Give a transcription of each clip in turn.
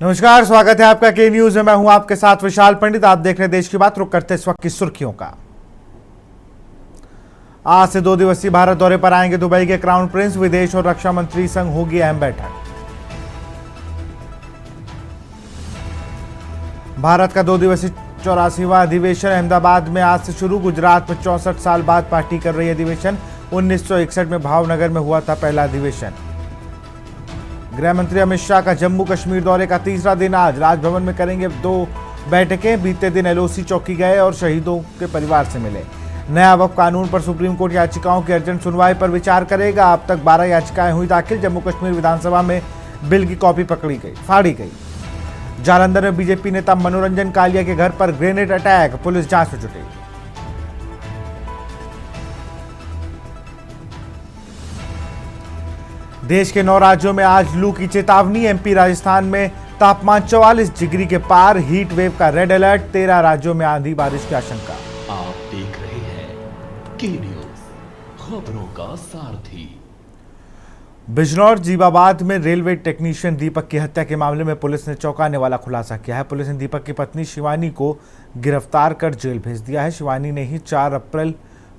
नमस्कार, स्वागत है आपका के न्यूज में। मैं हूं आपके साथ विशाल पंडित। आप देख रहे हैं देश की बात। रुक करते इस वक्त की सुर्खियों का। आज से 2 दिवसीय भारत दौरे पर आएंगे दुबई के क्राउन प्रिंस। विदेश और रक्षा मंत्री संग होगी अहम बैठक। भारत का 2 दिवसीय 84वां अधिवेशन अहमदाबाद में आज से शुरू। गुजरात में 64 साल बाद पार्टी कर रही है अधिवेशन। 1961 में भावनगर में हुआ था पहला अधिवेशन। गृह मंत्री अमित शाह का जम्मू कश्मीर दौरे का तीसरा दिन आज। राजभवन में करेंगे 2 बैठकें। बीते दिन एलओसी चौकी गए और शहीदों के परिवार से मिले। नया वक्फ कानून पर सुप्रीम कोर्ट याचिकाओं की अर्जेंट सुनवाई पर विचार करेगा। अब तक 12 याचिकाएं हुई दाखिल। जम्मू कश्मीर विधानसभा में बिल की कॉपी फाड़ी गई। जालंधर में बीजेपी नेता मनोरंजन कालिया के घर पर ग्रेनेड अटैक। पुलिस जांच में जुटी। देश के 9 राज्यों में आज लू की चेतावनी। एमपी राजस्थान में तापमान 44 डिग्री के पार। हीट वेव का रेड अलर्ट। 13 राज्यों में आंधी बारिश की आशंका। आप देख रहे हैं के न्यूज, खबरों का सारथी। बिजनौर जीबाबाद में रेलवे टेक्नीशियन दीपक की हत्या के मामले में पुलिस ने चौंकाने वाला खुलासा किया है। पुलिस ने दीपक की पत्नी शिवानी को गिरफ्तार कर जेल भेज दिया है। शिवानी ने ही 4 अप्रैल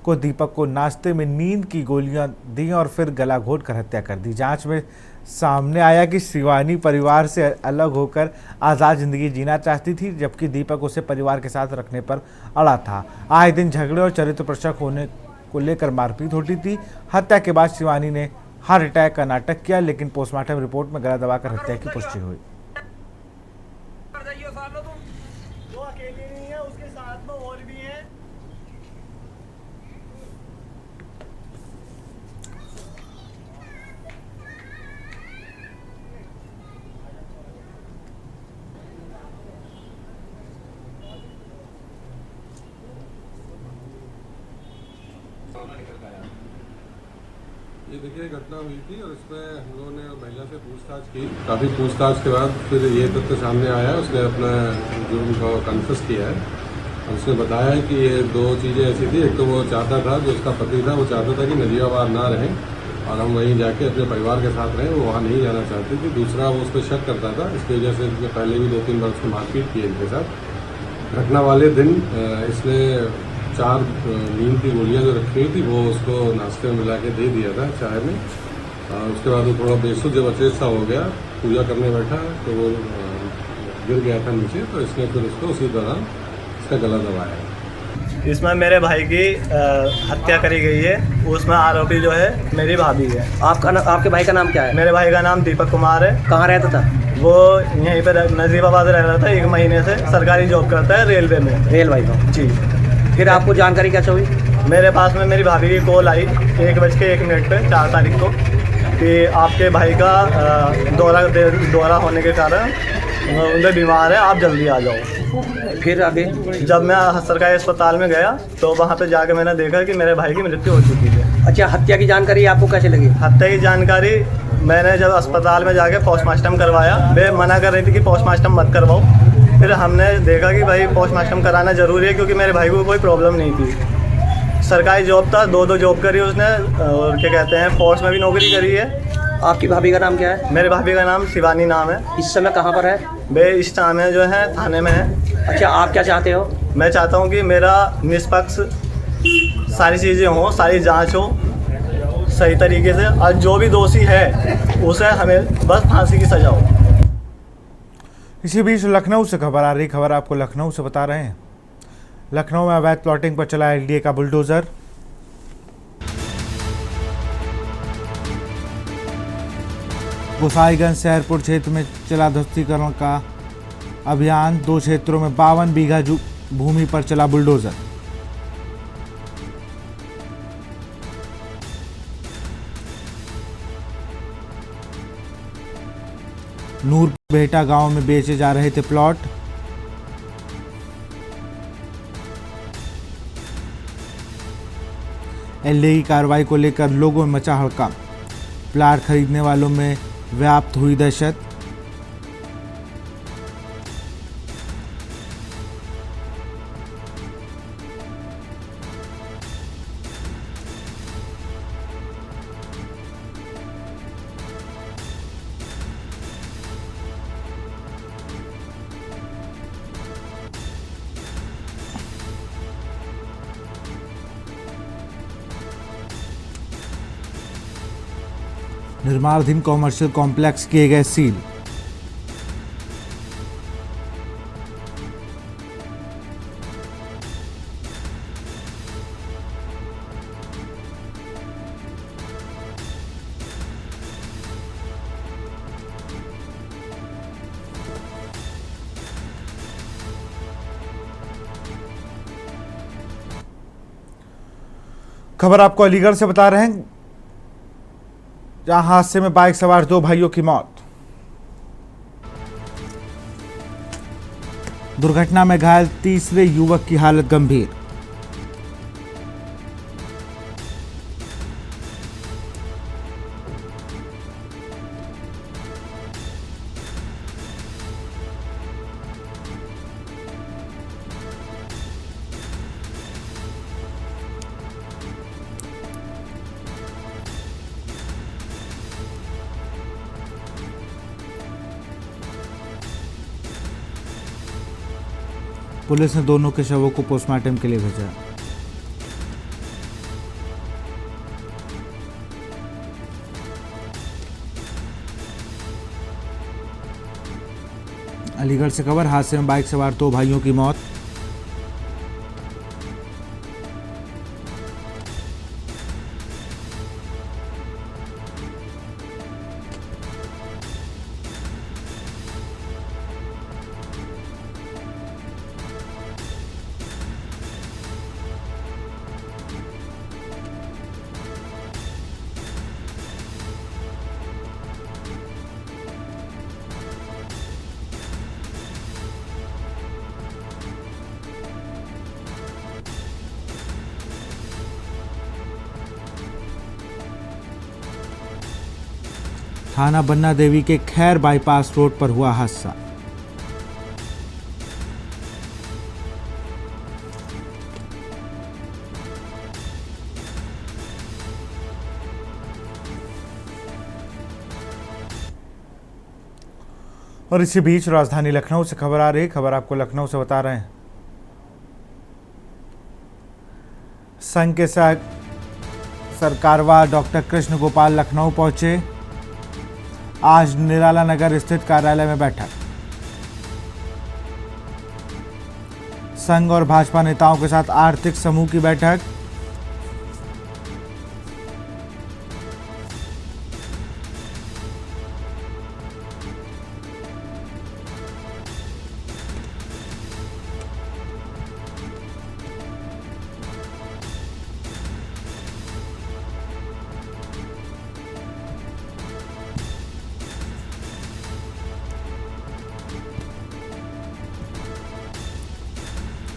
को दीपक को नाश्ते में नींद की गोलियां दी और फिर गला घोट कर हत्या कर दी। जांच में सामने आया कि शिवानी परिवार से अलग होकर आज़ाद जिंदगी जीना चाहती थी, जबकि दीपक उसे परिवार के साथ रखने पर अड़ा था। आए दिन झगड़े और चरित्र प्रशक होने को लेकर मारपीट होती थी। हत्या के बाद शिवानी ने हार्ट अटैक का नाटक किया, लेकिन पोस्टमार्टम रिपोर्ट में गला दबाकर हत्या की पुष्टि हुई। ये देखिए घटना हुई थी और इसमें हम लोगों ने महिला से पूछताछ की। काफ़ी पूछताछ के बाद फिर ये तथ्य सामने आया। उसने अपना जुर्म को कन्फेस किया है। उसने बताया कि ये 2 चीज़ें ऐसी थी। एक तो वो चाहता था, जो उसका पति था, वो चाहता था कि नजीबाबाद ना रहें और हम वहीं जाके अपने परिवार के साथ रहें। वो वहाँ नहीं जाना चाहती थी। दूसरा, वो उस पर शक करता था। इसकी वजह से इसके पहले भी 2-3 बार उसने मारपीट की इनके साथ। घटना वाले दिन इसने 4 नींद की गोलियां जो रखी हुई थी वो उसको नाश्ते में मिला के दे दिया था चाय में। उसके बाद वो थोड़ा बेसुध जब अचेत सा हो गया, पूजा करने बैठा तो वो गिर गया था नीचे। तो इसने फिर उसको उसी दौरान इसका गला दबाया। इसमें मेरे भाई की हत्या करी गई है। उसमें आरोपी जो है मेरी भाभी है। आपके भाई का नाम क्या है? मेरे भाई का नाम दीपक कुमार है। कहाँ रहता था वो? यहीं पर नजीबाबाद रह रहा था। 1 महीने से सरकारी जॉब करता है रेलवे में। रेलवे में जी। फिर आपको जानकारी कैसे हुई? मेरे पास में मेरी भाभी की कॉल आई 1:01 पे 4 तारीख को कि आपके भाई का दौरा होने के कारण उनके बीमार है, आप जल्दी आ जाओ। फिर आगे जब मैं सरकारी अस्पताल में गया तो वहाँ पे जाके मैंने देखा कि मेरे भाई की मृत्यु हो चुकी है। अच्छा, हत्या की जानकारी आपको कैसे लगी? हत्या की जानकारी मैंने जब अस्पताल में जाके पोस्टमार्टम करवाया, वे मना कर रही थी कि पोस्टमार्टम मत करवाओ। फिर हमने देखा कि भाई पोस्टमार्टम कराना ज़रूरी है, क्योंकि मेरे भाई को कोई प्रॉब्लम नहीं थी। सरकारी जॉब था, 2 जॉब करी उसने और क्या कहते हैं फोर्स में भी नौकरी करी है। आपकी भाभी का नाम क्या है? मेरे भाभी का नाम शिवानी नाम है। इस समय कहाँ पर है? वे इस समय जो है थाने में है। अच्छा, आप क्या चाहते हो? मैं चाहता हूँ कि मेरा निष्पक्ष सारी चीज़ें हों, सारी जाँच हो सही तरीके से, और जो भी दोषी है उसे हमें बस फांसी की सजा हो। इसी बीच लखनऊ से खबर आ रही। खबर आपको लखनऊ से बता रहे हैं। लखनऊ में अवैध प्लॉटिंग पर चला एलडीए का बुलडोजर। गोसाईगंज शहरपुर क्षेत्र में चला ध्वस्तीकरण का अभियान। 2 क्षेत्रों में 52 बीघा भूमि पर चला बुलडोजर। नूरबेटा गांव में बेचे जा रहे थे प्लॉट। एलडीए की कार्रवाई को लेकर लोगों में मचा हड़कंप। प्लाट खरीदने वालों में व्याप्त हुई दहशत। निर्माणाधीन कॉमर्शियल कॉम्प्लेक्स किए गए सील। खबर आपको अलीगढ़ से बता रहे हैं, जहां हादसे में बाइक सवार 2 भाइयों की मौत। दुर्घटना में घायल तीसरे युवक की हालत गंभीर। पुलिस ने दोनों के शवों को पोस्टमार्टम के लिए भेजा। अलीगढ़ से खबर, हादसे में बाइक सवार 2 भाइयों की मौत। थाना बन्ना देवी के खैर बाईपास रोड पर हुआ हादसा। और इसी बीच राजधानी लखनऊ से खबर आ रही, खबर आपको लखनऊ से बता रहे हैं। संघ के सरकारवा डॉक्टर कृष्ण गोपाल लखनऊ पहुंचे। आज निराला नगर स्थित कार्यालय में बैठक। संघ और भाजपा नेताओं के साथ आर्थिक समूह की बैठक।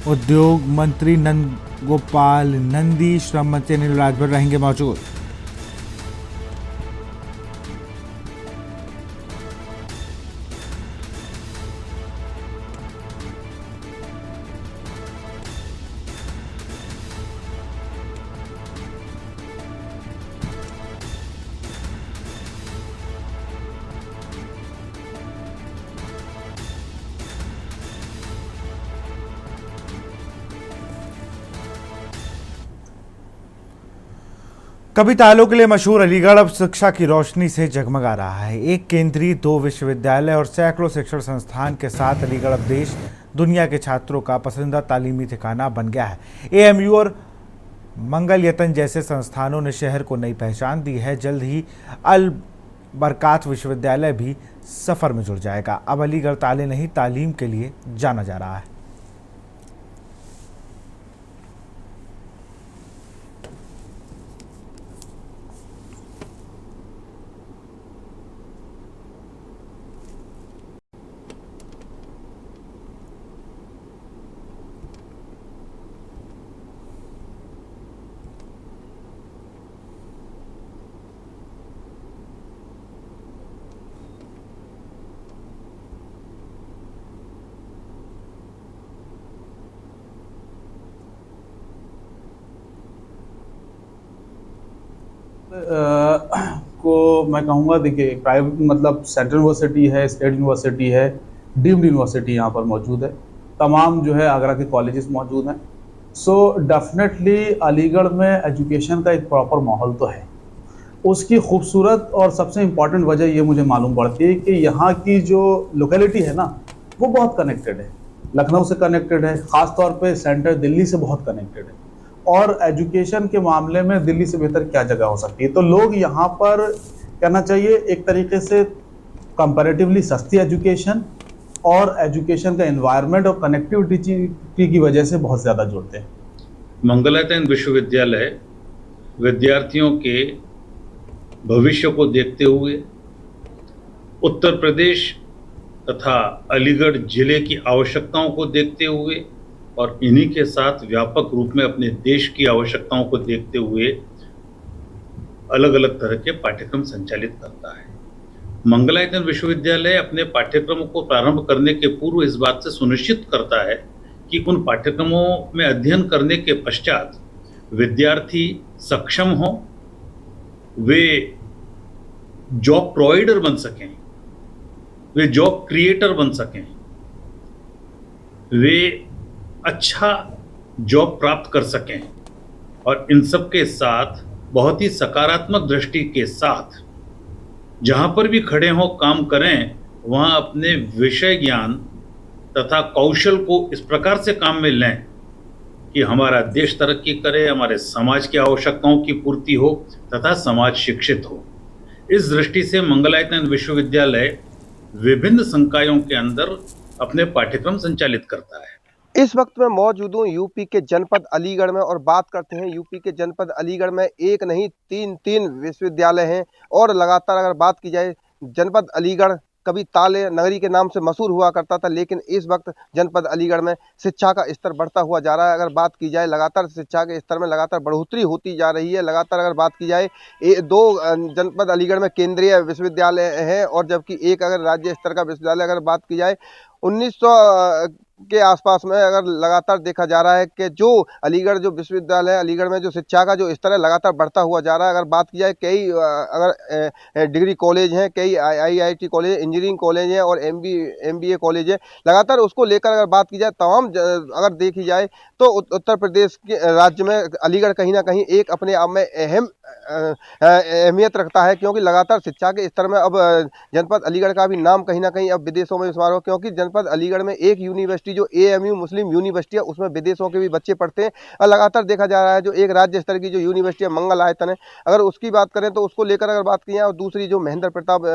उद्योग मंत्री नंद गोपाल नंदी, श्रम मंत्री अनिल राजभर रहेंगे मौजूद। कभी तालों के लिए मशहूर अलीगढ़ अब शिक्षा की रोशनी से जगमगा रहा है। एक केंद्रीय, 2 विश्वविद्यालय और सैकड़ों शिक्षण संस्थान के साथ अलीगढ़ अब देश दुनिया के छात्रों का पसंदीदा तालीमी ठिकाना बन गया है। एएमयू और मंगल यतन जैसे संस्थानों ने शहर को नई पहचान दी है। जल्द ही अल बरकात विश्वविद्यालय भी सफर में जुड़ जाएगा। अब अलीगढ़ ताले नहीं, तालीम के लिए जाना जा रहा है। को मैं कहूँगा, देखिए प्राइवेट मतलब सेंट्रल यूनिवर्सिटी है, स्टेट यूनिवर्सिटी है, डीम्ड यूनिवर्सिटी यहाँ पर मौजूद है, तमाम जो है आगरा के कॉलेजेस मौजूद हैं। सो डेफिनेटली अलीगढ़ में एजुकेशन का एक प्रॉपर माहौल तो है। उसकी खूबसूरत और सबसे इम्पॉर्टेंट वजह ये मुझे मालूम पड़ती है कि यहाँ की जो लोकेलिटी है ना, वो बहुत कनेक्टेड है, लखनऊ से कनेक्टेड है, ख़ास तौर पे सेंटर दिल्ली से बहुत कनेक्टेड है। और एजुकेशन के मामले में दिल्ली से बेहतर क्या जगह हो सकती है। तो लोग यहाँ पर कहना चाहिए एक तरीके से कंपैरेटिवली सस्ती एजुकेशन और एजुकेशन का एनवायरनमेंट और कनेक्टिविटी की वजह से बहुत ज़्यादा जुड़ते हैं। मंगलायतन विश्वविद्यालय विद्यार्थियों के भविष्य को देखते हुए उत्तर प्रदेश तथा अलीगढ़ जिले की आवश्यकताओं को देखते हुए और इन्हीं के साथ व्यापक रूप में अपने देश की आवश्यकताओं को देखते हुए अलग अलग तरह के पाठ्यक्रम संचालित करता है। मंगलायतन विश्वविद्यालय अपने पाठ्यक्रमों को प्रारंभ करने के पूर्व इस बात से सुनिश्चित करता है कि उन पाठ्यक्रमों में अध्ययन करने के पश्चात विद्यार्थी सक्षम हों, वे जॉब प्रोवाइडर बन सकें, वे जॉब क्रिएटर बन सकें, वे अच्छा जॉब प्राप्त कर सकें और इन सब के साथ बहुत ही सकारात्मक दृष्टि के साथ जहाँ पर भी खड़े हों काम करें, वहाँ अपने विषय ज्ञान तथा कौशल को इस प्रकार से काम में लें कि हमारा देश तरक्की करे, हमारे समाज की आवश्यकताओं की पूर्ति हो तथा समाज शिक्षित हो। इस दृष्टि से मंगलायतन विश्वविद्यालय विभिन्न संकायों के अंदर अपने पाठ्यक्रम संचालित करता है। इस वक्त मैं मौजूद हूँ यूपी के जनपद अलीगढ़ में और बात करते हैं यूपी के जनपद अलीगढ़ में एक नहीं तीन विश्वविद्यालय हैं। और लगातार अगर बात की जाए, जनपद अलीगढ़ कभी ताले नगरी के नाम से मशहूर हुआ करता था, लेकिन इस वक्त जनपद अलीगढ़ में शिक्षा का स्तर बढ़ता हुआ जा रहा है। अगर बात की जाए, लगातार शिक्षा के स्तर में लगातार बढ़ोतरी होती जा रही है। लगातार अगर बात की जाए, दो जनपद अलीगढ़ में केंद्रीय विश्वविद्यालय है और जबकि एक अगर राज्य स्तर का विश्वविद्यालय अगर बात की जाए 1900 के आसपास में अगर लगातार देखा जा रहा है कि जो अलीगढ़ जो विश्वविद्यालय है, अलीगढ़ में जो शिक्षा का जो स्तर है लगातार बढ़ता हुआ जा रहा है। अगर बात की जाए, कई अगर डिग्री कॉलेज हैं, कई IIT कॉलेज, इंजीनियरिंग कॉलेज हैं और MBA कॉलेज है। लगातार उसको लेकर अगर बात की जाए, तमाम अगर देखी जाए तो उत्तर प्रदेश के राज्य में अलीगढ़ कहीं ना कहीं एक अपने आप में अहम अहमियत रखता है, क्योंकि लगातार शिक्षा के स्तर में अब जनपद अलीगढ़ का भी नाम कहीं ना कहीं अब विदेशों में शुमार हो, क्योंकि जनपद अलीगढ़ में एक यूनिवर्सिटी जो AMU मुस्लिम यूनिवर्सिटी है, उसमें विदेशों के भी बच्चे पढ़ते हैं। और लगातार देखा जा रहा है जो एक राज्य स्तर की जो यूनिवर्सिटी है मंगलायतन है, अगर उसकी बात करें तो उसको लेकर अगर बात की जाए, और दूसरी जो महेंद्र प्रताप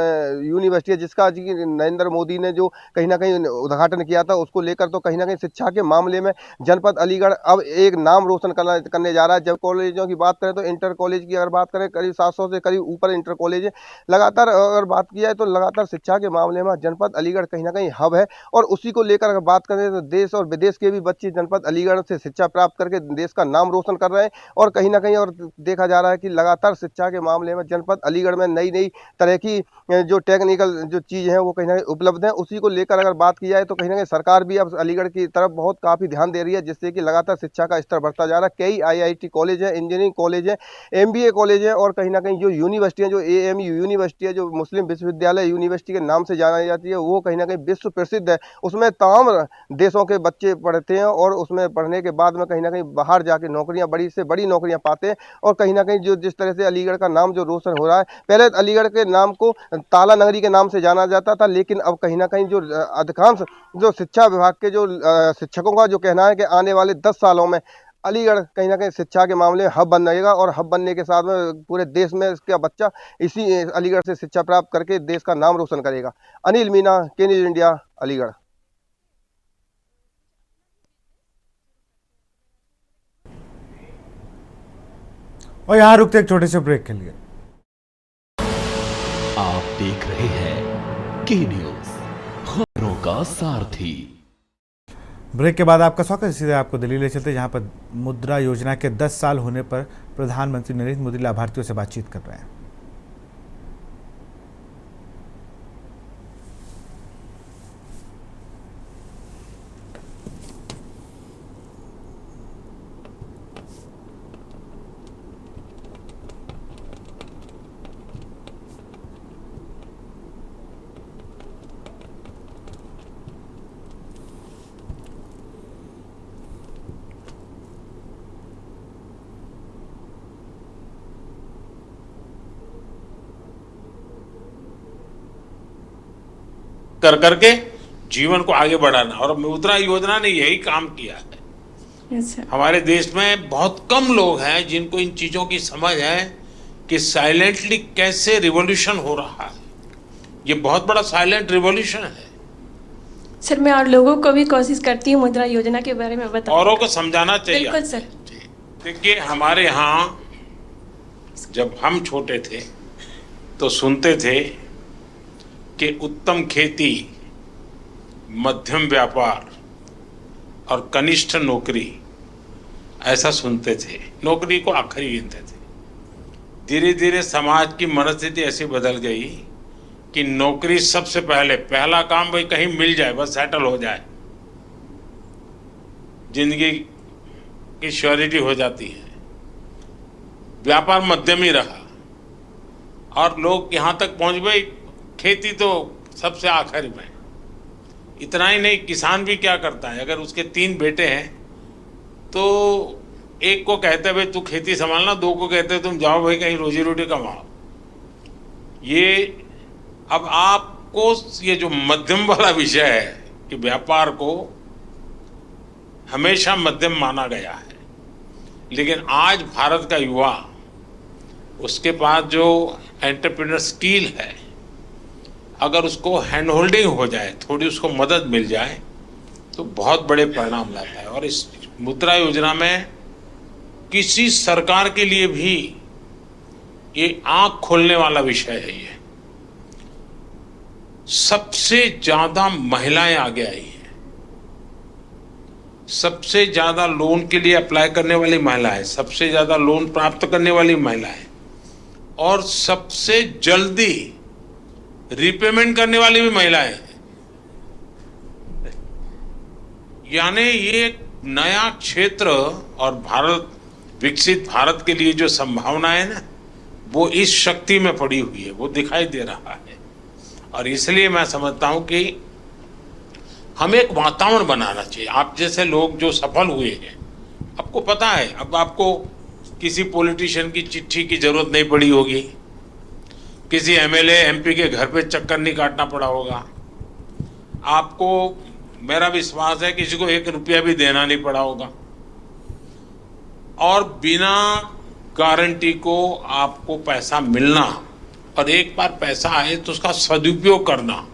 यूनिवर्सिटी है जिसका नरेंद्र मोदी ने जो कहीं ना कहीं उद्घाटन किया था, उसको लेकर तो कहीं ना कहीं शिक्षा के मामले में जनपद अलीगढ़ अब एक नाम रोशन करने जा रहा है। जब कॉलेजों की बात करें तो इंटर कॉलेज की अगर बात करें, करीब 700 से करीब ऊपर इंटर कॉलेज है। लगातार अगर बात की जाए तो लगातार शिक्षा के मामले में जनपद अलीगढ़ कहीं ना कहीं हब है, और उसी को लेकर अगर बात करें तो देश और विदेश के भी बच्चे जनपद अलीगढ़ से शिक्षा प्राप्त करके देश का नाम रोशन कर रहे हैं। और कहीं ना कहीं और देखा जा रहा है कि लगातार शिक्षा के मामले में जनपद अलीगढ़ में नई नई तरह की जो टेक्निकल जो चीज़ है वो कहीं ना कहीं उपलब्ध है। उसी को लेकर अगर बात की जाए तो कहीं ना कहीं सरकार भी अब अलीगढ़ की तरफ बहुत काफ़ी ध्यान दे रही है, जिससे कि लगातार शिक्षा का स्तर बढ़ता जा रहा है। कई IIT कॉलेज है, इंजीनियरिंग कॉलेज है, MBA कॉलेज है, और कहीं ना कहीं जो यूनिवर्सिटी है, जो AMU यूनिवर्सिटी है, जो मुस्लिम विश्वविद्यालय यूनिवर्सिटी के नाम से जानी जाती है, वो कहीं ना कहीं विश्व प्रसिद्ध है। उसमें तमाम देशों के बच्चे पढ़ते हैं और उसमें पढ़ने के बाद में कहीं ना कहीं बाहर जाके नौकरियां, बड़ी से बड़ी नौकरियां पाते हैं। और कहीं ना कहीं जो जिस तरह से अलीगढ़ का नाम जो रोशन हो रहा है, पहले अलीगढ़ के नाम को ताला नगरी के नाम से जाना जाता था, लेकिन अब कहीं ना कहीं जो अधिकांश जो शिक्षा विभाग के जो शिक्षकों का जो कहना है कि आने वाले 10 सालों में अलीगढ़ कहीं ना कहीं शिक्षा के मामले में हब बनेगा, और हब बनने के साथ में पूरे देश में इसका बच्चा इसी अलीगढ़ से शिक्षा प्राप्त करके देश का नाम रोशन करेगा। अनिल मीना, के न्यूज़ इंडिया, अलीगढ़। और यहाँ रुकते एक छोटे से ब्रेक के लिए। आप देख रहे हैं के न्यूज़, खबरों का सारथी। ब्रेक के बाद आपका स्वागत है। सीधे आपको दिल्ली ले चलते, जहाँ पर मुद्रा योजना के 10 साल होने पर प्रधानमंत्री नरेंद्र मोदी लाभार्थियों से बातचीत कर रहे हैं। कर करके जीवन को आगे बढ़ाना। और मुद्रा योजना ने यही काम किया है। हमारे देश में बहुत कम लोग हैं जिनको इन चीजों की समझ है कि साइलेंटली कैसे रिवॉल्यूशन हो रहा है। ये बहुत बड़ा साइलेंट रिवॉल्यूशन है। सर, मैं और लोगों को भी कोशिश करती हूँ मुद्रा योजना के बारे में बताओ। औरों को समझाना चाहिए। बिल्कुल सर। देखिए, हमारे यहाँ जब हम छोटे थे तो सुनते थे कि उत्तम खेती, मध्यम व्यापार और कनिष्ठ नौकरी, ऐसा सुनते थे। नौकरी को आखिरी गिनते थे। धीरे धीरे समाज की मनस्थिति ऐसी बदल गई कि नौकरी सबसे पहले, पहला काम भाई कहीं मिल जाए, बस सेटल हो जाए, जिंदगी की श्योरिटी हो जाती है। व्यापार मध्यम ही रहा और लोग यहाँ तक पहुँच गए। खेती तो सबसे आखिर में। इतना ही नहीं, किसान भी क्या करता है, अगर उसके 3 बेटे हैं तो एक को कहते भाई तू खेती संभालना, 2 को कहते तुम जाओ भाई कहीं रोजी रोटी कमाओ। ये अब आपको ये जो मध्यम वाला विषय है कि व्यापार को हमेशा मध्यम माना गया है, लेकिन आज भारत का युवा, उसके पास जो एंटरप्रेन्योर स्किल है, अगर उसको हैंड होल्डिंग हो जाए, थोड़ी उसको मदद मिल जाए तो बहुत बड़े परिणाम लाता है। और इस मुद्रा योजना में किसी सरकार के लिए भी ये आंख खोलने वाला विषय है। ये सबसे ज्यादा महिलाएं आगे आई हैं, सबसे ज्यादा लोन के लिए अप्लाई करने वाली महिलाएं, सबसे ज्यादा लोन प्राप्त करने वाली महिलाएं और सबसे जल्दी रिपेमेंट करने वाली भी महिलाएं हैं। यानी ये एक नया क्षेत्र और भारत, विकसित भारत के लिए जो संभावना है ना, वो इस शक्ति में पड़ी हुई है, वो दिखाई दे रहा है। और इसलिए मैं समझता हूं कि हमें एक वातावरण बनाना चाहिए। आप जैसे लोग जो सफल हुए हैं, आपको पता है, अब आपको किसी पॉलिटिशियन की चिट्ठी की जरूरत नहीं पड़ी होगी, किसी एमएलए एमपी के घर पे चक्कर नहीं काटना पड़ा होगा आपको। मेरा विश्वास है किसी को 1 रुपया भी देना नहीं पड़ा होगा। और बिना गारंटी को आपको पैसा मिलना, और एक बार पैसा आए तो उसका सदुपयोग करना,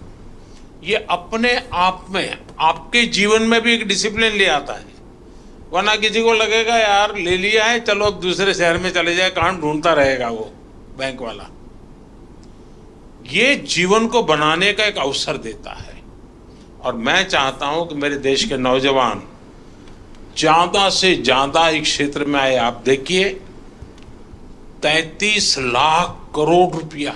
ये अपने आप में आपके जीवन में भी एक डिसिप्लिन ले आता है। वरना किसी को लगेगा यार ले लिया है, चलो अब दूसरे शहर में चले जाए, कहाँ ढूंढता रहेगा वो बैंक वाला। ये जीवन को बनाने का एक अवसर देता है। और मैं चाहता हूं कि मेरे देश के नौजवान ज्यादा से ज्यादा इस क्षेत्र में आए। आप देखिए, 33 लाख करोड़ रुपया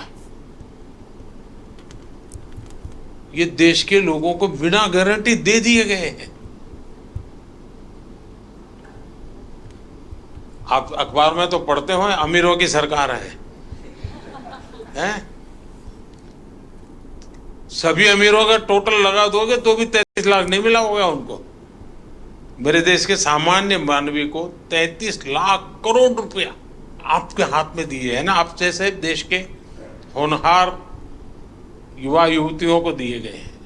ये देश के लोगों को बिना गारंटी दे दिए गए हैं। आप अखबार में तो पढ़ते हो अमीरों की सरकार है, हैं? सभी अमीरों का टोटल लगा दोगे तो भी 33 लाख नहीं मिला होगा उनको। मेरे देश के सामान्य मानवी को 33 लाख करोड़ रुपया आपके हाथ में दिए है ना, आप जैसे देश के होनहार युवा युवतियों को दिए गए हैं।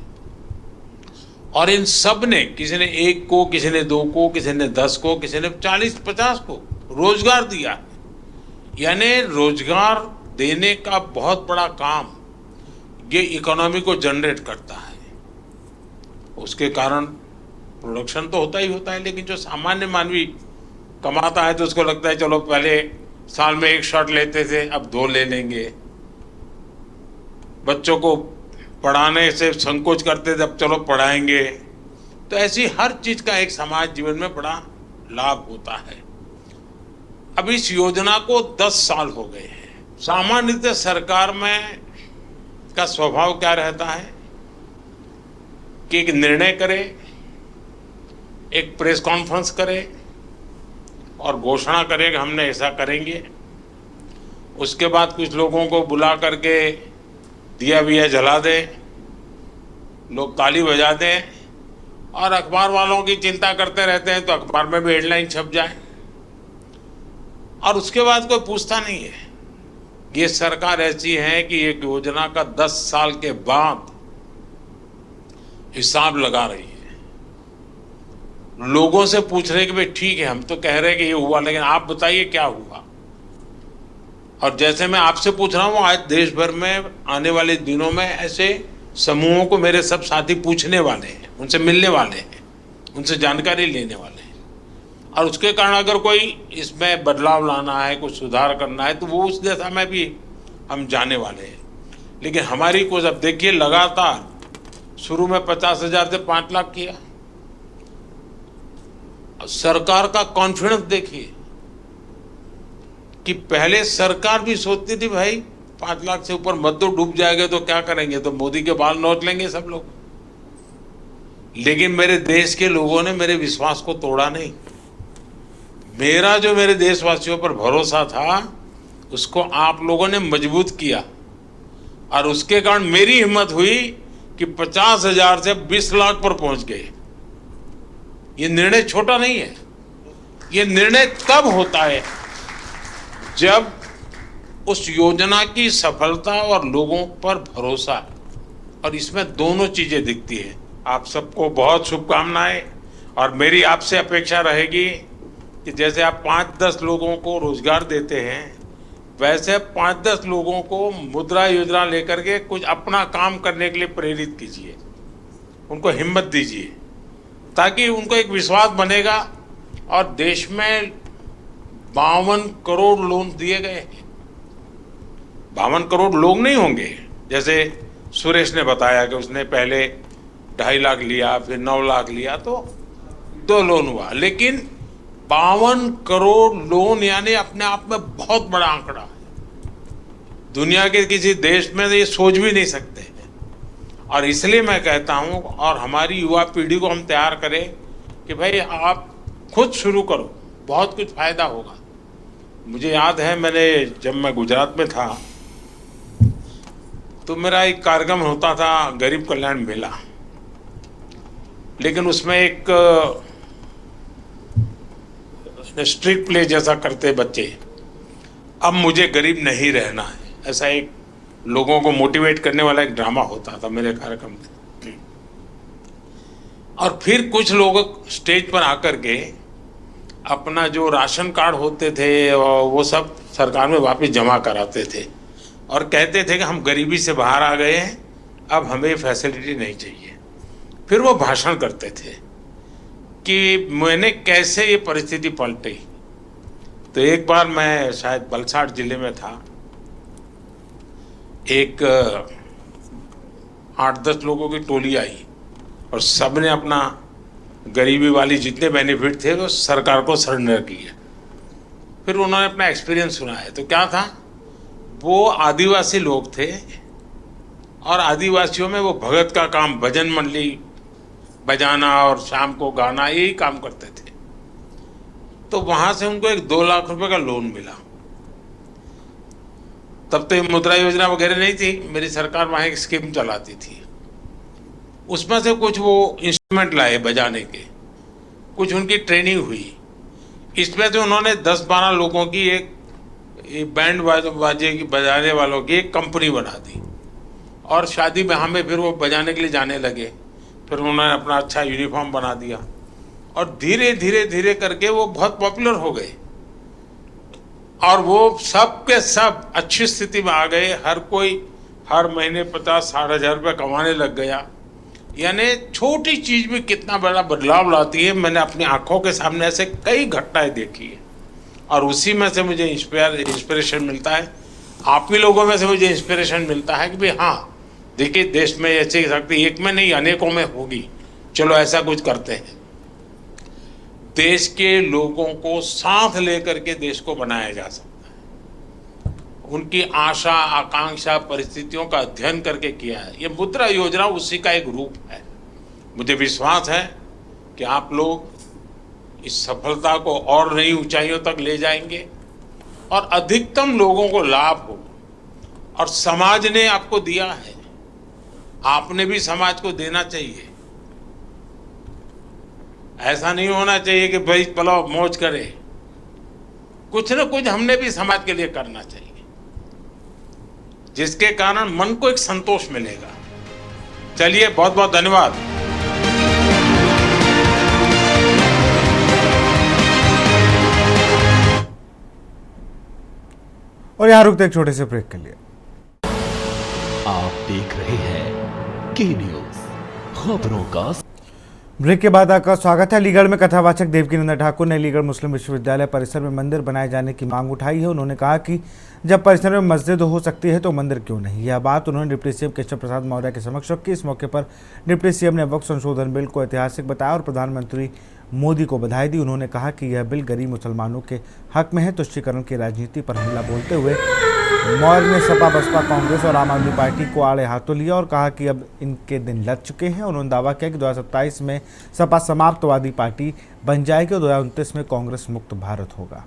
और इन सब ने, किसी ने 1 को, किसी ने 2 को, किसी ने 10 को, किसी ने 40-50 को रोजगार दिया। यानी रोजगार देने का बहुत बड़ा काम ये इकोनॉमी को जनरेट करता है। उसके कारण प्रोडक्शन तो होता ही होता है, लेकिन जो सामान्य मानवी कमाता है तो उसको लगता है चलो पहले साल में 1 शॉट लेते थे, अब 2 ले लेंगे। बच्चों को पढ़ाने से संकोच करते थे, अब चलो पढ़ाएंगे। तो ऐसी हर चीज का एक समाज जीवन में बड़ा लाभ होता है। अब इस योजना को 10 साल हो गए हैं। सामान्यतः सरकार में का स्वभाव क्या रहता है कि एक निर्णय करे, एक प्रेस कॉन्फ्रेंस करे और घोषणा करे कि हमने ऐसा करेंगे। उसके बाद कुछ लोगों को बुला करके दिया विया जला दे, लोग ताली बजा दें और अखबार वालों की चिंता करते रहते हैं तो अखबार में भी हेडलाइन छप जाए और उसके बाद कोई पूछता नहीं है। ये सरकार ऐसी है कि एक योजना का 10 साल के बाद हिसाब लगा रही है। लोगों से पूछ रहे कि भाई ठीक है, हम तो कह रहे हैं कि ये हुआ, लेकिन आप बताइए क्या हुआ। और जैसे मैं आपसे पूछ रहा हूं, आज देश भर में आने वाले दिनों में ऐसे समूहों को मेरे सब साथी पूछने वाले हैं, उनसे मिलने वाले हैं, उनसे जानकारी लेने वाले हैं। और उसके कारण अगर कोई इसमें बदलाव लाना है, कुछ सुधार करना है, तो वो उस दिशा में भी हम जाने वाले हैं। लेकिन हमारी कोशिश, अब देखिए, लगातार शुरू में 50,000 से 5 लाख किया। सरकार का कॉन्फिडेंस देखिए कि पहले सरकार भी सोचती थी भाई 5 लाख से ऊपर मत दो, डूब जाएगा तो क्या करेंगे, तो मोदी के बाल नोच लेंगे सब लोग। लेकिन मेरे देश के लोगों ने मेरे विश्वास को तोड़ा नहीं। मेरा जो मेरे देशवासियों पर भरोसा था उसको आप लोगों ने मजबूत किया, और उसके कारण मेरी हिम्मत हुई कि 50,000 से 20 लाख पर पहुंच गए। ये निर्णय छोटा नहीं है। ये निर्णय तब होता है जब उस योजना की सफलता और लोगों पर भरोसा, और इसमें दोनों चीजें दिखती है। आप सबको बहुत शुभकामनाएं, और मेरी आपसे अपेक्षा रहेगी कि जैसे आप 5-10 लोगों को रोजगार देते हैं, वैसे 5-10 लोगों को मुद्रा योजना लेकर के कुछ अपना काम करने के लिए प्रेरित कीजिए, उनको हिम्मत दीजिए, ताकि उनको एक विश्वास बनेगा। और देश में 52 करोड़ लोन दिए गए हैं। 52 करोड़ लोग नहीं होंगे, जैसे सुरेश ने बताया कि उसने पहले 2.5 लाख लिया, फिर 9 लाख लिया, तो 2 लोन हुआ। लेकिन 52 करोड़ लोन यानी अपने आप में बहुत बड़ा आंकड़ा है। दुनिया के किसी देश में ये सोच भी नहीं सकते हैं। और इसलिए मैं कहता हूं, और हमारी युवा पीढ़ी को हम तैयार करें कि भाई आप खुद शुरू करो, बहुत कुछ फायदा होगा। मुझे याद है, जब मैं गुजरात में था तो मेरा एक कार्यक्रम होता था, गरीब कल्याण मेला। लेकिन उसमें एक स्ट्रीट प्ले जैसा करते बच्चे, अब मुझे गरीब नहीं रहना है, ऐसा एक लोगों को मोटिवेट करने वाला एक ड्रामा होता था मेरे कार्यक्रम में। और फिर कुछ लोग स्टेज पर आकर के अपना जो राशन कार्ड होते थे वो सब सरकार में वापस जमा कराते थे, और कहते थे कि हम गरीबी से बाहर आ गए हैं, अब हमें फैसिलिटी नहीं चाहिए। फिर वो भाषण करते थे कि मैंने कैसे ये परिस्थिति पलटी। तो एक बार मैं शायद वलसाड़ जिले में था, एक 8-10 लोगों की टोली आई और सबने अपना गरीबी वाली जितने बेनिफिट थे वो सरकार को सरेंडर किए। फिर उन्होंने अपना एक्सपीरियंस सुनाया। तो क्या था, वो आदिवासी लोग थे, और आदिवासियों में वो भगत का काम, भजन मंडली बजाना और शाम को गाना, यही काम करते थे। तो वहां से उनको एक 2 लाख रुपए का लोन मिला। तब तो ये मुद्रा योजना वगैरह नहीं थी, मेरी सरकार वहां एक स्कीम चलाती थी। उसमें से कुछ वो इंस्ट्रूमेंट लाए बजाने के, कुछ उनकी ट्रेनिंग हुई। इसमें से उन्होंने 10-12 लोगों की एक बैंड बाजे की बजाने वालों की एक कंपनी बना दी, और शादी ब्याह में फिर वो बजाने के लिए जाने लगे। फिर उन्होंने अपना अच्छा यूनिफॉर्म बना दिया, और धीरे धीरे धीरे करके वो बहुत पॉपुलर हो गए, और वो सब के सब अच्छी स्थिति में आ गए। हर कोई हर महीने 50-60 हज़ार रुपये कमाने लग गया। यानी छोटी चीज भी कितना बड़ा बदलाव लाती है। मैंने अपनी आंखों के सामने ऐसे कई घटनाएं देखी है, और उसी में से मुझे इंस्पिरेशन मिलता है। आप ही लोगों में से मुझे इंस्पिरेशन मिलता है कि भाई हाँ, देखिए देश में ऐसी शक्ति एक में नहीं अनेकों में होगी, चलो ऐसा कुछ करते हैं। देश के लोगों को साथ लेकर के देश को बनाया जा सकता है। उनकी आशा आकांक्षा परिस्थितियों का अध्ययन करके किया है। ये मुद्रा योजना उसी का एक रूप है। मुझे विश्वास है कि आप लोग इस सफलता को और नई ऊंचाइयों तक ले जाएंगे, और अधिकतम लोगों को लाभ हो। और समाज ने आपको दिया है, आपने भी समाज को देना चाहिए। ऐसा नहीं होना चाहिए कि भाई चलो मौज करें, कुछ न कुछ हमने भी समाज के लिए करना चाहिए, जिसके कारण मन को एक संतोष मिलेगा। चलिए, बहुत बहुत धन्यवाद। और यहाँ रुकते एक छोटे से ब्रेक के लिए। आप देख रहे हैं के न्यूज, खबरों का। ब्रेक के बाद आपका स्वागत है। अलीगढ़ में कथावाचक देवकीनंदन ठाकुर ने अलीगढ़ मुस्लिम विश्वविद्यालय परिसर में मंदिर बनाए जाने की मांग उठाई है। उन्होंने कहा कि जब परिसर में मस्जिद हो सकती है तो मंदिर क्यों नहीं। यह बात उन्होंने डिप्टी सीएम केशव प्रसाद मौर्य के समक्ष रखी। इस मौके पर डिप्टी सीएम ने वक्फ संशोधन बिल को ऐतिहासिक बताया और प्रधानमंत्री मोदी को बधाई दी। उन्होंने कहा कि यह बिल गरीब मुसलमानों के हक में है। तुष्टीकरण की राजनीति पर हमला बोलते हुए मौर्य ने सपा, बसपा, कांग्रेस और आम आदमी पार्टी को आड़े हाथों लिया और कहा कि अब इनके दिन लग चुके हैं। उन्होंने दावा किया कि 2027 में सपा समाप्तवादी पार्टी बन जाएगी और 2029 में कांग्रेस मुक्त भारत होगा।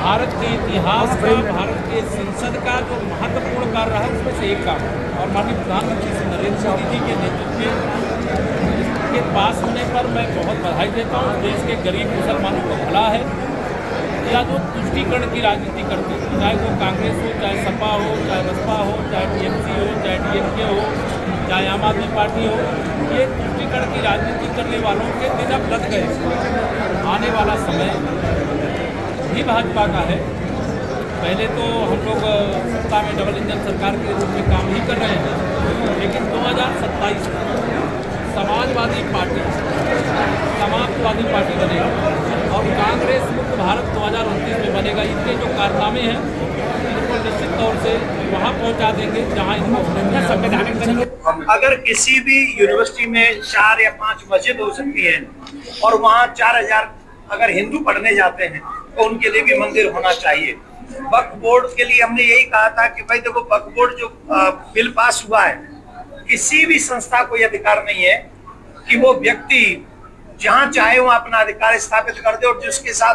भारत के इतिहास का, भारत के संसद का जो महत्वपूर्ण कार्य रहा है उसमें से एक काम और माननीय प्रधानमंत्री श्री नरेंद्र मोदी जी के नेतृत्व के पास होने पर मैं बहुत बधाई देता हूँ। देश के गरीब मुसलमानों को भला है या जो तुष्टीकरण की राजनीति करते हैं, चाहे वो कांग्रेस हो, चाहे सपा हो, चाहे बसपा हो, चाहे टीएमसी हो, चाहे डीएमके हो, चाहे आम आदमी पार्टी हो, ये तुष्टीकरण की राजनीति करने वालों के दिन अब लग गए। आने वाला समय भी भाजपा का है। पहले तो हम लोग सत्ता में डबल इंजन सरकार के रूप में काम ही कर रहे हैं, लेकिन 2027 समाजवादी पार्टी समाप्तवादी पार्टी बनेगी और कांग्रेस मुक्त भारत 2029 में बनेगा। इनके जो कारनामे हैं इनको निश्चित तौर से वहाँ पहुँचा देंगे जहाँ इनको संवैधानिक। अगर किसी भी यूनिवर्सिटी में 4 या 5 मस्जिद हो सकती है और वहाँ 4000 अगर हिंदू पढ़ने जाते हैं तो उनके लिए भी मंदिर होना चाहिए। वक्फ बोर्ड के लिए हमने यही कहा था कि भाई देखो, वक्फ बोर्ड जो बिल पास हुआ है, किसी भी संस्था को यह अधिकार नहीं है कि वो व्यक्ति जहां चाहे वहां अपना अधिकार स्थापित कर दे और जिसके साथ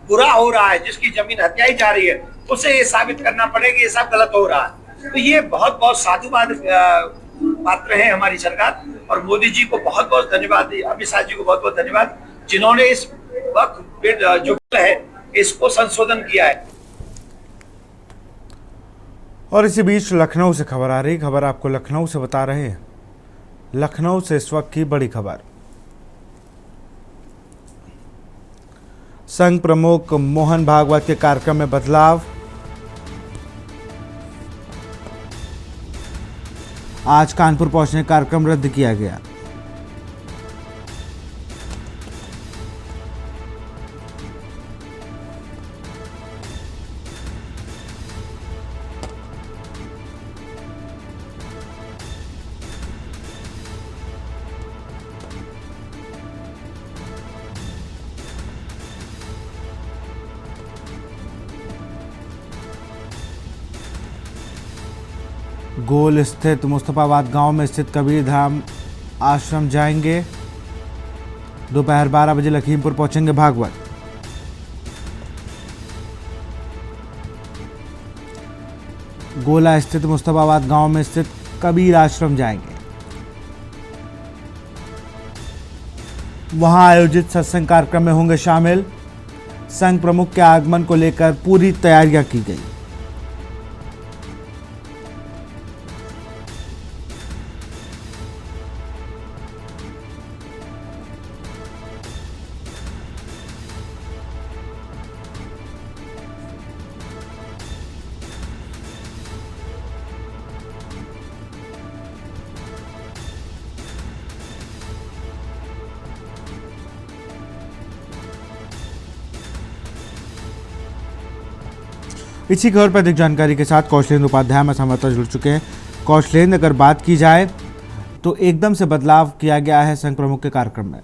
बुरा हो रहा है, जिसकी जमीन हत्याई जा रही है, उसे ये साबित करना पड़ेगा ये सब गलत हो रहा है। तो ये बहुत बहुत साधुवाद पात्र है हमारी सरकार और मोदी जी को बहुत बहुत धन्यवाद, अमित शाह जी को बहुत बहुत धन्यवाद, जिन्होंने इस वक्फ जो बिल है इसको संशोधन किया है। और इसी बीच लखनऊ से खबर आ रही, खबर आपको लखनऊ से बता रहे हैं। लखनऊ से इस वक्त की बड़ी खबर। संघ प्रमुख मोहन भागवत के कार्यक्रम में बदलाव। आज कानपुर पहुंचने का कार्यक्रम रद्द किया गया। गोल स्थित मुस्तफाबाद गांव में स्थित कबीर धाम आश्रम जाएंगे। दोपहर 12 बजे लखीमपुर पहुंचेंगे भागवत। गोला स्थित मुस्तफाबाद गांव में स्थित कबीर आश्रम जाएंगे। वहां आयोजित सत्संग कार्यक्रम में होंगे शामिल। संघ प्रमुख के आगमन को लेकर पूरी तैयारियां की गई। इसी खबर पर अधिक जानकारी के साथ कौशलेंद्र उपाध्याय हमारे संवाददाता जुड़ चुके हैं। कौशलेंद्र, अगर बात की जाए तो एकदम से बदलाव किया गया है संघ प्रमुख के कार्यक्रम में।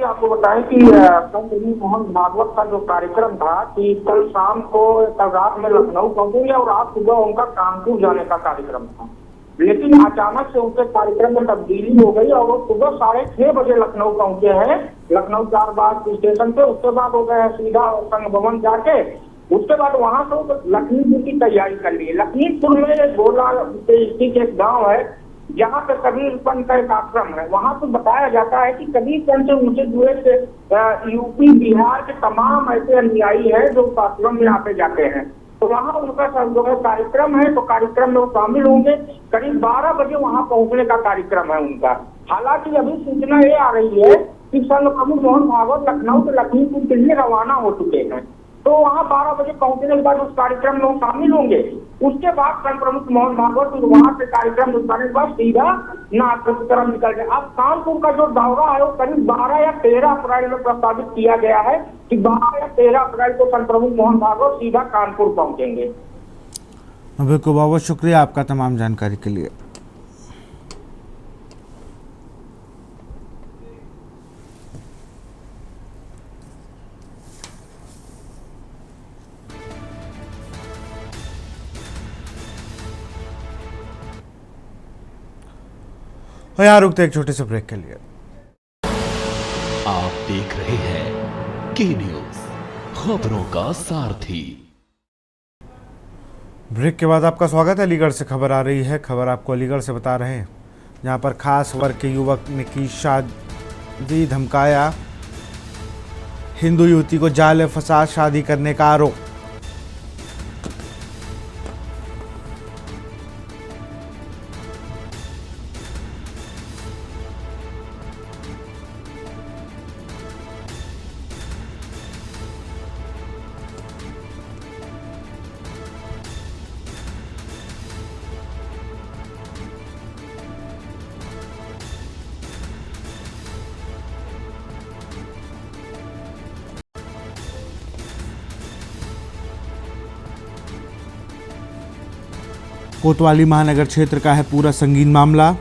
आपको बताएं कि मोहन भागवत का जो कार्यक्रम था कि कल शाम को, कल रात में लखनऊ पहुंचे और आज सुबह उनका कानपुर जाने का कार्यक्रम था, लेकिन अचानक से उनके कार्यक्रम में तब्दीली हो गई और वो सुबह 6:30 बजे लखनऊ पहुंचे हैं। लखनऊ 4 बाग स्टेशन पे, उसके बाद हो गए सीधा संघ भवन जाके उसके बाद वहां से वो लखीमपुर की तैयारी कर ली। लखीमपुर में गोला स्थित एक गाँव है जहाँ पे कबीर पंथ का एक आश्रम है। वहां पे बताया जाता है कि कबीर पंथ से ऊंचे जुए से यूपी बिहार के तमाम ऐसे अनुयायी हैं जो आश्रम में आते जाते हैं। तो वहाँ उनका जो है कार्यक्रम है, तो कार्यक्रम में वो शामिल होंगे। करीब 12 बजे वहाँ पहुंचने का कार्यक्रम है उनका। हालांकि अभी सूचना ये आ रही है कि संघ प्रमुख मोहन भागवत लखनऊ से लखीमपुर के लिए रवाना हो चुके हैं। तो वहाँ 12 बजे पहुंचने के बाद उस कार्यक्रम में वो शामिल होंगे। उसके बाद संघ प्रमुख मोहन भागवत वहाँ से कार्यक्रम निपटाने के बाद सीधा नागपुर की तरफ निकल गए। अब कानपुर का जो दौरा है वो करीब 12 या 13 अप्रैल में प्रस्तावित किया गया है कि 12 या 13 अप्रैल को संघ प्रमुख मोहन भागवत सीधा कानपुर पहुंचेंगे। को बहुत शुक्रिया आपका तमाम जानकारी के लिए। यहाँ रुकते एक छोटे से ब्रेक के लिए। आप देख रहे हैं के न्यूज, खबरों का सारथी। ब्रेक के बाद आपका स्वागत है। अलीगढ़ से खबर आ रही है। खबर आपको अलीगढ़ से बता रहे हैं, जहां पर खास वर्ग के युवक ने की शादी धमकाया, हिंदू युवती को जाल में फंसा शादी करने का आरोप। कोतवाली महानगर क्षेत्र का है पूरा संगीन मामला।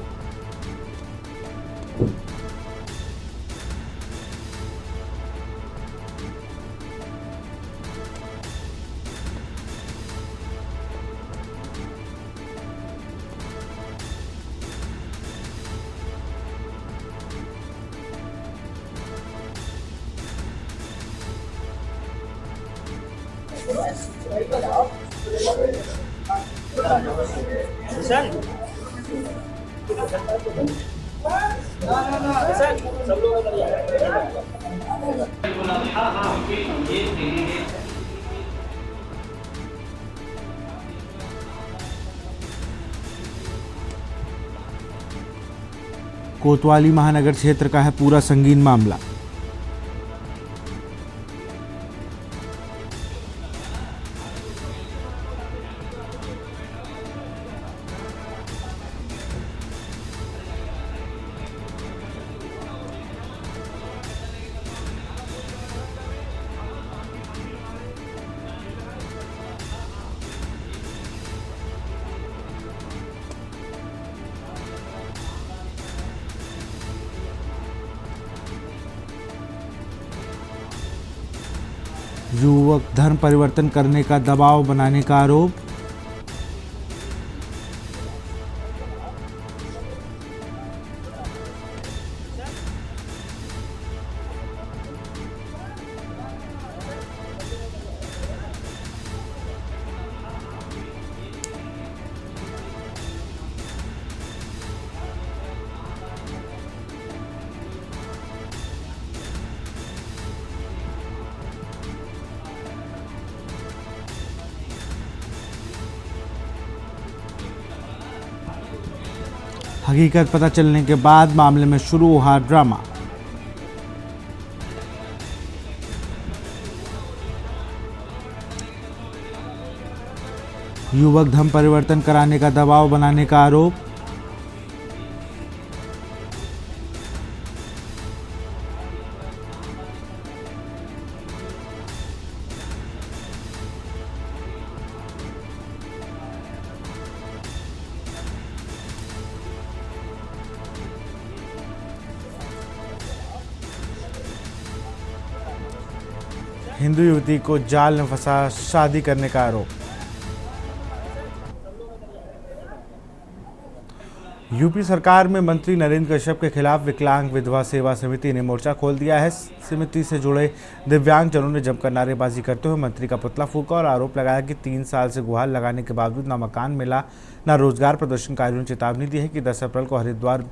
कोतवाली महानगर क्षेत्र का है पूरा संगीन मामला। युवक धर्म परिवर्तन करने का दबाव बनाने का आरोप। हकीकत पता चलने के बाद मामले में शुरू हुआ ड्रामा। युवक धर्म परिवर्तन कराने का दबाव बनाने का आरोप। हिंदू युवती को जाल में फंसा शादी करने का आरोप। यूपी सरकार में मंत्री नरेंद्र कश्यप के खिलाफ विकलांग विधवा सेवा समिति ने मोर्चा खोल दिया है। समिति से जुड़े दिव्यांगजनों ने जमकर नारेबाजी करते हुए मंत्री का पुतला फूंका और आरोप लगाया कि 3 साल से गुहार लगाने के बावजूद न मकान मिला न रोजगार। प्रदर्शनकारियों ने चेतावनी दी है कि 10 अप्रैल को हरिद्वार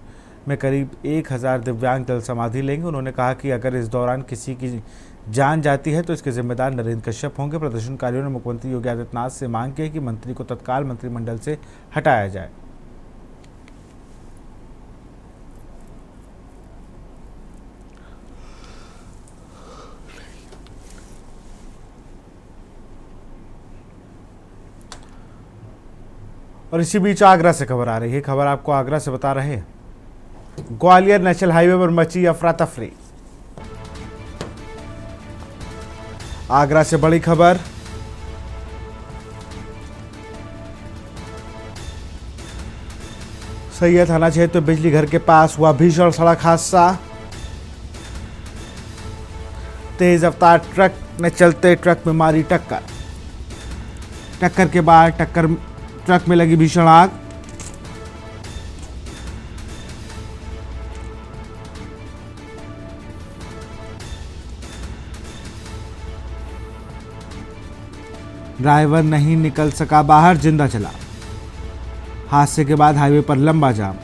में करीब 1000 दिव्यांग जल समाधि लेंगे। उन्होंने कहा कि अगर इस दौरान किसी की जान जाती है तो इसके जिम्मेदार नरेंद्र कश्यप होंगे। प्रदर्शनकारियों ने मुख्यमंत्री योगी आदित्यनाथ से मांग की है कि मंत्री को तत्काल मंत्रिमंडल से हटाया जाए। और इसी बीच आगरा से खबर आ रही है। खबर आपको आगरा से बता रहे हैं, ग्वालियर नेशनल हाईवे पर मची अफरा तफरी। आगरा से बड़ी खबर, सैयद थाना क्षेत्र में बिजली घर के पास हुआ भीषण सड़क हादसा। तेज रफ्तार ट्रक ने चलते ट्रक में मारी टक्कर। टक्कर के बाद ट्रक में लगी भीषण आग। ड्राइवर नहीं निकल सका बाहर, जिंदा चला। हादसे के बाद हाईवे पर लंबा जाम।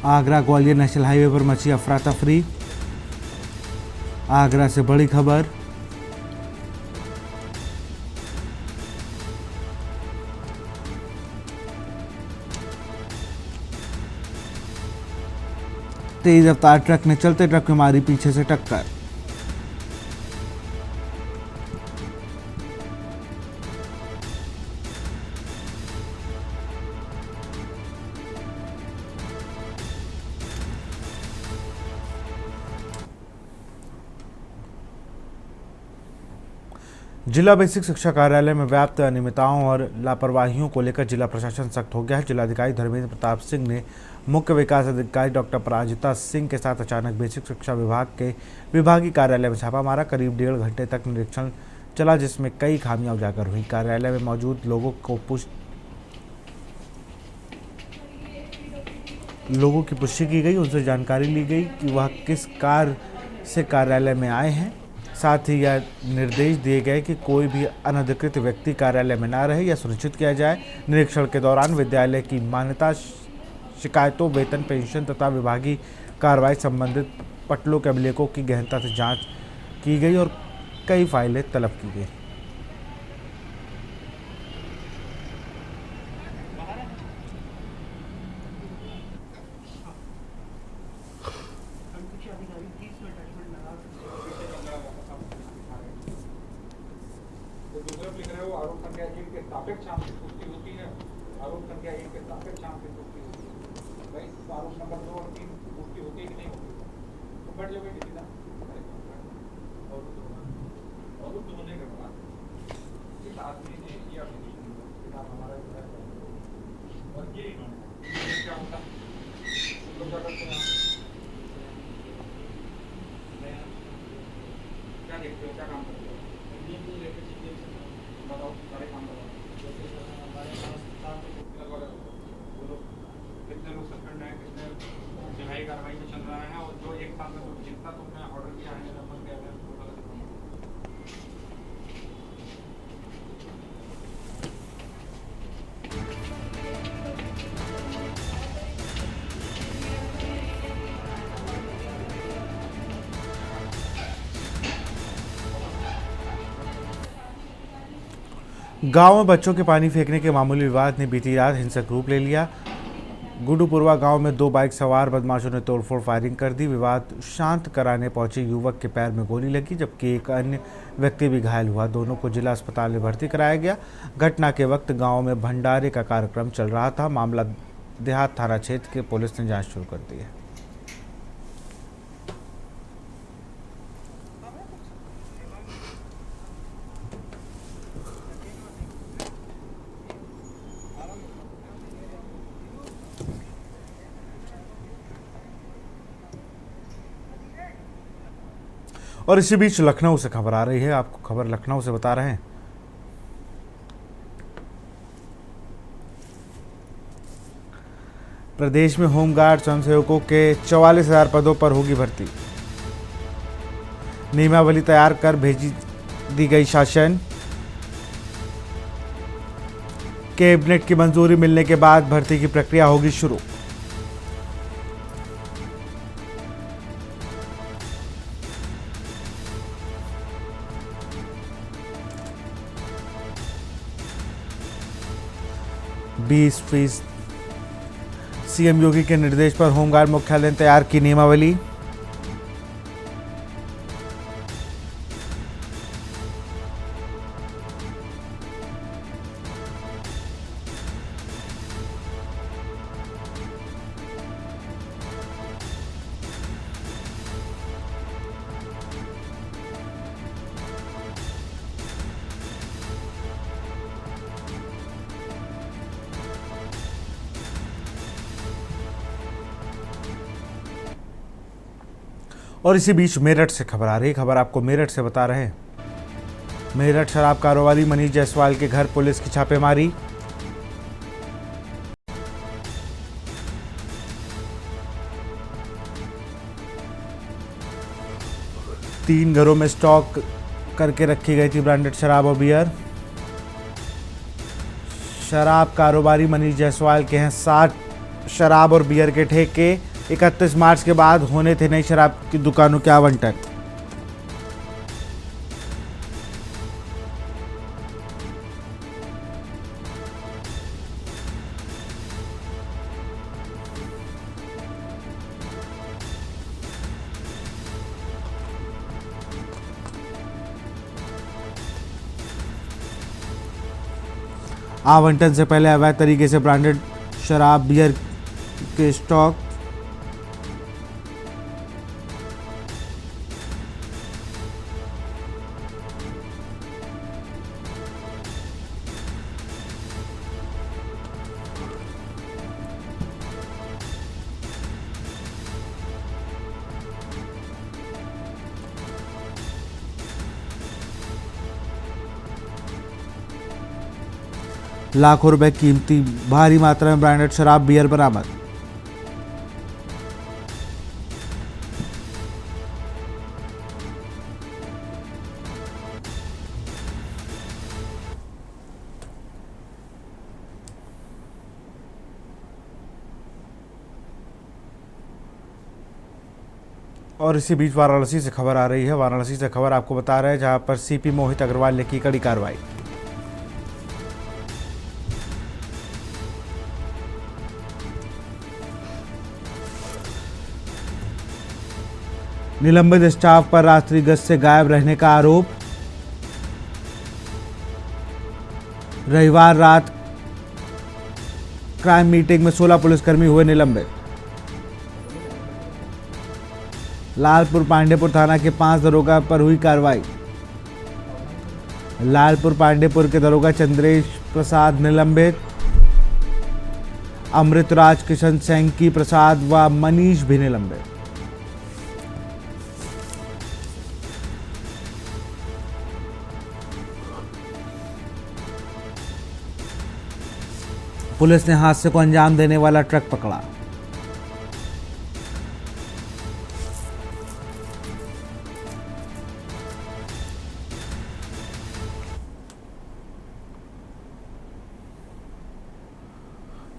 आगरा ग्वालियर नेशनल हाईवे पर मची अफरा तफरी। आगरा से बड़ी खबर, तेज रफ्तार ट्रक ने चलते ट्रक में मारी पीछे से टक्कर। जिला बेसिक शिक्षा कार्यालय में व्याप्त अनियमितताओं और लापरवाहियों को लेकर जिला प्रशासन सख्त हो गया है। जिलाधिकारी धर्मेंद्र प्रताप सिंह ने मुख्य विकास अधिकारी डॉक्टर पराजिता सिंह के साथ अचानक बेसिक शिक्षा विभाग के विभागीय कार्यालय में छापा मारा। करीब 1.5 घंटे तक निरीक्षण चला, जिसमें कई खामियां उजागर हुई। कार्यालय में मौजूद लोगों की पुष्टि की गई, उनसे जानकारी ली गई कि वह किस कार्य से कार्यालय में आए हैं। साथ ही यह निर्देश दिए गए कि कोई भी अनधिकृत व्यक्ति कार्यालय में न रहे, यह सुनिश्चित किया जाए। निरीक्षण के दौरान विद्यालय की मान्यता, शिकायतों, वेतन, पेंशन तथा विभागीय कार्रवाई संबंधित पटलों के अभिलेखों की गहनता से जांच की गई और कई फाइलें तलब की गई। गांव में बच्चों के पानी फेंकने के मामूली विवाद ने बीती रात हिंसक रूप ले लिया। गुडूपुरवा गांव में 2 बाइक सवार बदमाशों ने तोड़फोड़ फायरिंग कर दी। विवाद शांत कराने पहुंचे युवक के पैर में गोली लगी, जबकि एक अन्य व्यक्ति भी घायल हुआ। दोनों को जिला अस्पताल में भर्ती कराया गया। घटना के वक्त गांव में भंडारे का कार्यक्रम चल रहा था। मामला देहात थाना क्षेत्र के पुलिस ने जांच शुरू कर दी है। और इसी बीच लखनऊ से खबर आ रही है। आपको खबर लखनऊ से बता रहे हैं। प्रदेश में होमगार्ड स्वयंसेवकों के 44,000 पदों पर होगी भर्ती। नियमावली तैयार कर भेजी दी गई शासन। कैबिनेट की मंजूरी मिलने के बाद भर्ती की प्रक्रिया होगी शुरू। $20 सीएम योगी के निर्देश पर होमगार्ड मुख्यालय ने तैयार की नियमावली। और इसी बीच मेरठ से खबर आ रही है। खबर आपको मेरठ से बता रहे हैं। मेरठ शराब कारोबारी मनीष जायसवाल के घर पुलिस की छापेमारी। तीन घरों में स्टॉक करके रखी गई थी ब्रांडेड शराब और बियर। शराब कारोबारी मनीष जायसवाल के हैं 60 शराब और बियर के ठेके। 31 मार्च के बाद होने थे नई शराब की दुकानों के आवंटन। आवंटन से पहले अवैध तरीके से ब्रांडेड शराब बियर के स्टॉक। लाखों रुपए कीमती भारी मात्रा में ब्रांडेड शराब बियर बरामद। और इसी बीच वाराणसी से खबर आ रही है। वाराणसी से खबर आपको बता रहे हैं, जहां पर सीपी मोहित अग्रवाल ने की कड़ी कार्रवाई। निलंबित स्टाफ पर रात्रि गश्त से गायब रहने का आरोप। रविवार रात क्राइम मीटिंग में 16 पुलिसकर्मी हुए निलंबित। लालपुर पांडेपुर थाना के 5 दरोगा पर हुई कार्रवाई। लालपुर पांडेपुर के दरोगा चंद्रेश प्रसाद निलंबित। अमृतराज किशन सैंकी प्रसाद व मनीष भी निलंबित। पुलिस ने हादसे को अंजाम देने वाला ट्रक पकड़ा।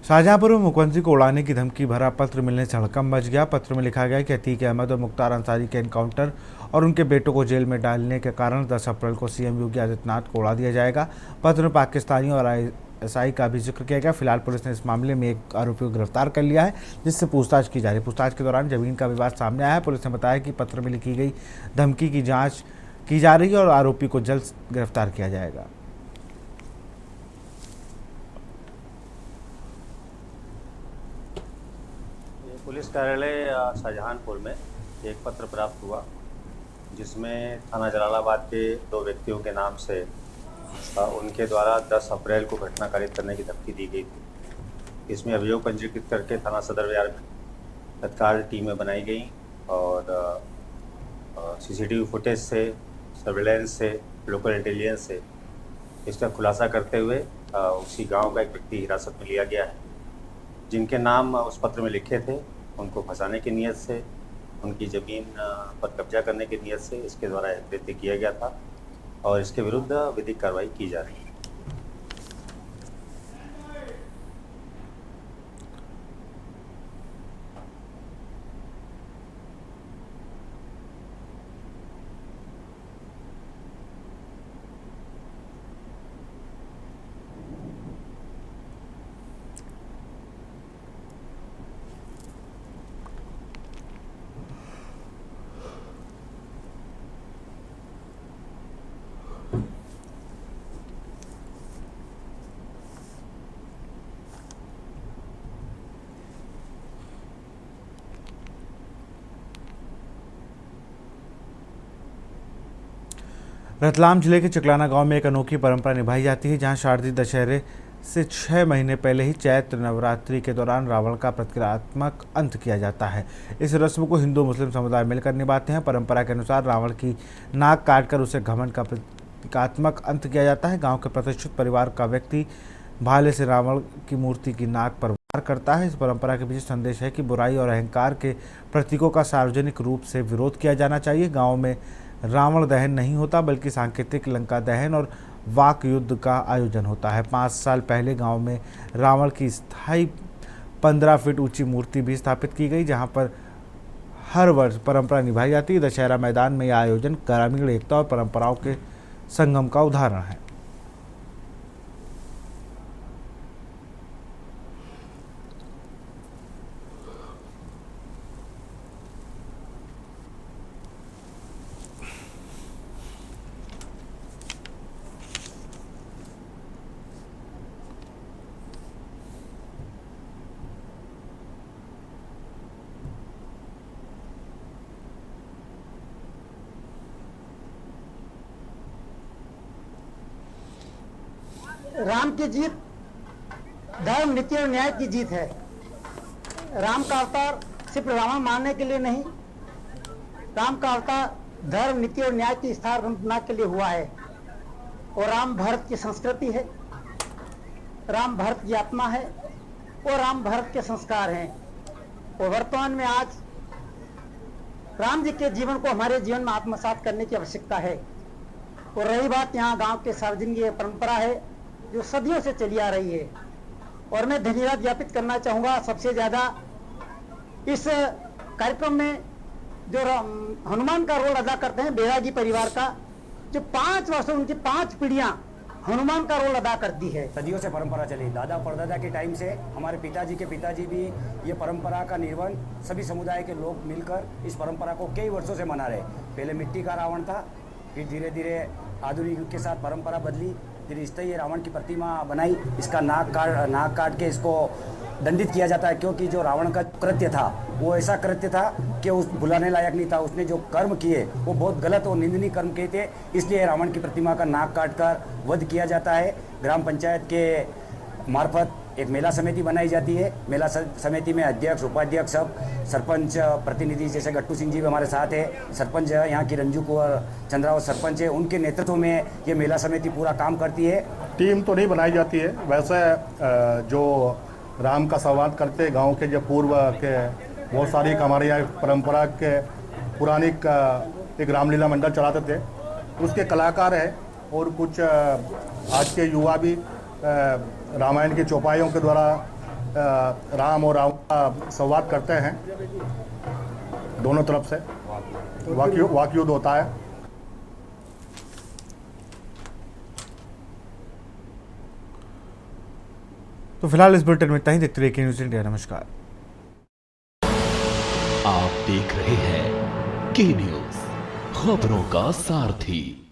शाहजहांपुर में मुख्यमंत्री को उड़ाने की धमकी भरा पत्र मिलने से हड़कंप मच गया। पत्र में लिखा गया कि अतीक अहमद और मुख्तार अंसारी के एनकाउंटर और उनके बेटों को जेल में डालने के कारण 10 अप्रैल को सीएम योगी आदित्यनाथ को उड़ा दिया जाएगा। पत्र में पाकिस्तानी और आईएसआई का भी जिक्र किया गया। फिलहाल पुलिस ने इस मामले में एक आरोपी को गिरफ्तार कर लिया है, जिससे पूछताछ की जा रही है। पूछताछ के दौरान जमीन का विवाद सामने आया है। पुलिस ने बताया कि पत्र में लिखी गई धमकी की जाँच की जा रही है और आरोपी को जल्द गिरफ्तार किया जाएगा। पुलिस कार्यालय शाहजहांपुर में एक पत्र प्राप्त हुआ, जिसमें थाना जलालाबाद के 2 व्यक्तियों के नाम से उनके द्वारा 10 अप्रैल को घटना कारित करने की धमकी दी गई थी। इसमें अभियोग पंजीकृत करके थाना सदर विहार में तत्काल टीमें बनाई गई और सीसीटीवी फुटेज से, सर्विलेंस से, लोकल इंटेलिजेंस से इसका खुलासा करते हुए उसी गांव का एक व्यक्ति हिरासत में लिया गया है, जिनके नाम उस पत्र में लिखे थे। उनको फंसाने की नीयत से, उनकी ज़मीन पर कब्जा करने की नीयत से इसके द्वारा कृत्य किया गया था और इसके विरुद्ध विधिक कार्रवाई की जा रही है। रतलाम जिले के चिकलाना गांव में एक अनोखी परंपरा निभाई जाती है, जहां शारदीय दशहरे से 6 महीने पहले ही चैत्र नवरात्रि के दौरान रावण का प्रतीकात्मक अंत किया जाता है। इस रस्म को हिंदू मुस्लिम समुदाय मिलकर निभाते हैं। परंपरा के अनुसार रावण की नाक काटकर उसे घमंड का प्रतीकात्मक अंत किया जाता है। गाँव के प्रतिष्ठित परिवार का व्यक्ति भाले से रावण की मूर्ति की नाक पर वार करता है। इस परंपरा के पीछे संदेश है कि बुराई और अहंकार के प्रतीकों का सार्वजनिक रूप से विरोध किया जाना चाहिए। गाँव में रावण दहन नहीं होता, बल्कि सांकेतिक लंका दहन और वाक युद्ध का आयोजन होता है। 5 साल पहले गांव में रावण की स्थायी 15 फीट ऊंची मूर्ति भी स्थापित की गई, जहां पर हर वर्ष परंपरा निभाई जाती है। दशहरा मैदान में यह आयोजन ग्रामीण एकता और परंपराओं के संगम का उदाहरण है। राम की जीत धर्म, नीति और न्याय की जीत है। राम का अवतार सिर्फ रावण मारने के लिए नहीं, राम का अवतार धर्म, नीति और न्याय की स्थापना के लिए हुआ है। और राम भारत की संस्कृति है, राम भारत की आत्मा है और राम भारत के संस्कार हैं। और वर्तमान में आज राम जी के जीवन को हमारे जीवन में आत्मसात करने की आवश्यकता है। और रही बात यहाँ गांव के सार्वजनिक परंपरा है जो सदियों से चली आ रही है, और मैं धन्यवाद ज्ञापित करना चाहूँगा सबसे ज़्यादा इस कार्यक्रम में जो हनुमान का रोल अदा करते हैं बैरागी परिवार का, जो 5 वर्षों उनकी 5 पीढ़ियाँ हनुमान का रोल अदा करती है। सदियों से परंपरा चली, दादा परदादा के टाइम से हमारे पिताजी के पिताजी भी ये परंपरा का निर्वहन, सभी समुदाय के लोग मिलकर इस परंपरा को कई वर्षों से मना रहे। पहले मिट्टी का रावण था, फिर धीरे धीरे आधुनिक युग के साथ परंपरा बदली, फिर इस तरह ये रावण की प्रतिमा बनाई। इसका नाक काट के इसको दंडित किया जाता है, क्योंकि जो रावण का कृत्य था वो ऐसा कृत्य था कि उस भुलाने लायक नहीं था। उसने जो कर्म किए वो बहुत गलत और निंदनीय कर्म किए थे, इसलिए रावण की प्रतिमा का नाक काटकर वध किया जाता है। ग्राम पंचायत के मार्फत एक मेला समिति बनाई जाती है। मेला समिति में अध्यक्ष, उपाध्यक्ष, सब सरपंच प्रतिनिधि, जैसे गट्टू सिंह जी भी हमारे साथ है, सरपंच यहाँ की रंजू कुंवर चंद्रावत सरपंच है, उनके नेतृत्व में ये मेला समिति पूरा काम करती है। टीम तो नहीं बनाई जाती है, वैसे जो राम का संवाद करते गांव के जो पूर्व के बहुत सारी हमारे यहाँ परंपरा के पुरानी एक रामलीला मंडल चलाते थे, उसके कलाकार हैं और कुछ आज के युवा भी रामायण की चौपाइयों के द्वारा राम और रावण का संवाद करते हैं, दोनों तरफ से वाक युद्ध होता है। तो फिलहाल इस बुलेटिन में इतना ही। देखते रहिए न्यूज़ इंडिया। नमस्कार। आप देख रहे हैं के न्यूज़, खबरों का सारथी।